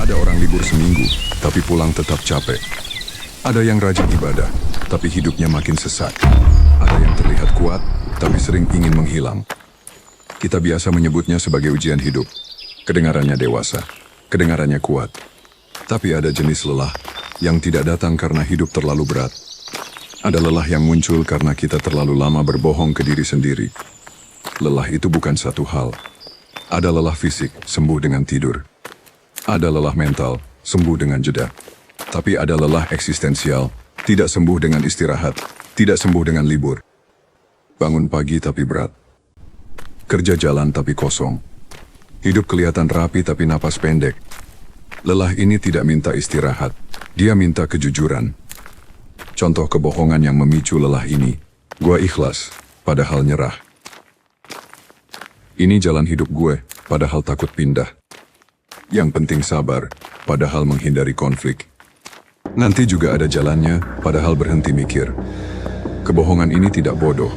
Ada orang libur seminggu, tapi pulang tetap capek. Ada yang rajin ibadah, tapi hidupnya makin sesak. Ada yang terlihat kuat, tapi sering ingin menghilang. Kita biasa menyebutnya sebagai ujian hidup. Kedengarannya dewasa, kedengarannya kuat. Tapi ada jenis lelah yang tidak datang karena hidup terlalu berat. Ada lelah yang muncul karena kita terlalu lama berbohong ke diri sendiri. Lelah itu bukan satu hal. Ada lelah fisik, sembuh dengan tidur. Ada lelah mental, sembuh dengan jeda. Tapi ada lelah eksistensial, tidak sembuh dengan istirahat, tidak sembuh dengan libur. Bangun pagi tapi berat. Kerja jalan tapi kosong. Hidup kelihatan rapi tapi napas pendek. Lelah ini tidak minta istirahat, dia minta kejujuran. Contoh kebohongan yang memicu lelah ini. Gua ikhlas, padahal nyerah. Ini jalan hidup gue, padahal takut pindah. Yang penting sabar, padahal menghindari konflik. Nanti juga ada jalannya, padahal berhenti mikir. Kebohongan ini tidak bodoh,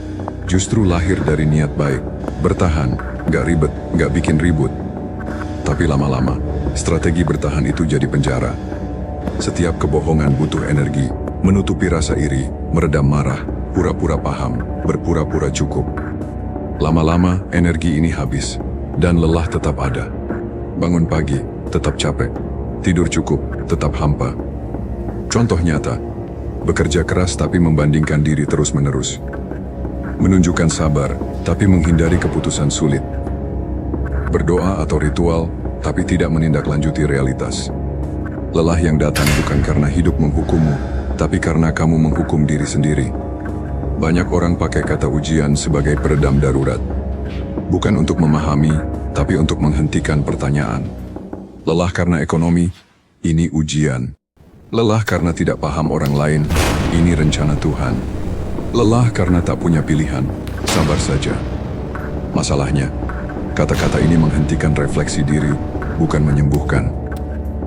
justru lahir dari niat baik. Bertahan, gak ribet, gak bikin ribut. Tapi lama-lama, strategi bertahan itu jadi penjara. Setiap kebohongan butuh energi, menutupi rasa iri, meredam marah, pura-pura paham, berpura-pura cukup. Lama-lama, energi ini habis, dan lelah tetap ada. Bangun pagi, tetap capek. Tidur cukup, tetap hampa. Contoh nyata, bekerja keras tapi membandingkan diri terus-menerus. Menunjukkan sabar, tapi menghindari keputusan sulit. Berdoa atau ritual, tapi tidak menindaklanjuti realitas. Lelah yang datang bukan karena hidup menghukummu, tapi karena kamu menghukum diri sendiri. Banyak orang pakai kata ujian sebagai peredam darurat. Bukan untuk memahami, tapi untuk menghentikan pertanyaan. Lelah karena ekonomi, ini ujian. Lelah karena tidak paham orang lain, ini rencana Tuhan. Lelah karena tak punya pilihan, sabar saja. Masalahnya, kata-kata ini menghentikan refleksi diri, bukan menyembuhkan.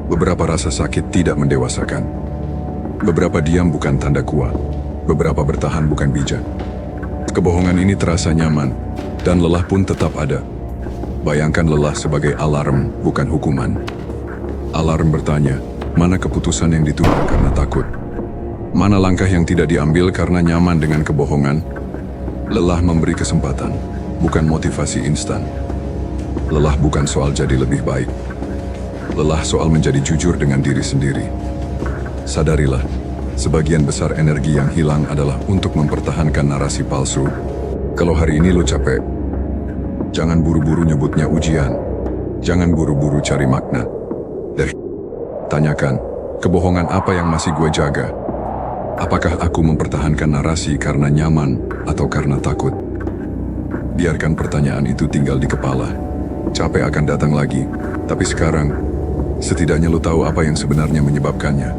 Beberapa rasa sakit tidak mendewasakan. Beberapa diam bukan tanda kuat. Beberapa bertahan bukan bijak. Kebohongan ini terasa nyaman, dan lelah pun tetap ada. Bayangkan lelah sebagai alarm, bukan hukuman. Alarm bertanya, mana keputusan yang ditunda karena takut? Mana langkah yang tidak diambil karena nyaman dengan kebohongan? Lelah memberi kesempatan, bukan motivasi instan. Lelah bukan soal jadi lebih baik. Lelah soal menjadi jujur dengan diri sendiri. Sadarilah, sebagian besar energi yang hilang adalah untuk mempertahankan narasi palsu. Kalau hari ini lo capek, jangan buru-buru nyebutnya ujian. Jangan buru-buru cari makna. Tanyakan, kebohongan apa yang masih gue jaga? Apakah aku mempertahankan narasi karena nyaman atau karena takut? Biarkan pertanyaan itu tinggal di kepala. Capek akan datang lagi, tapi sekarang, setidaknya lo tahu apa yang sebenarnya menyebabkannya.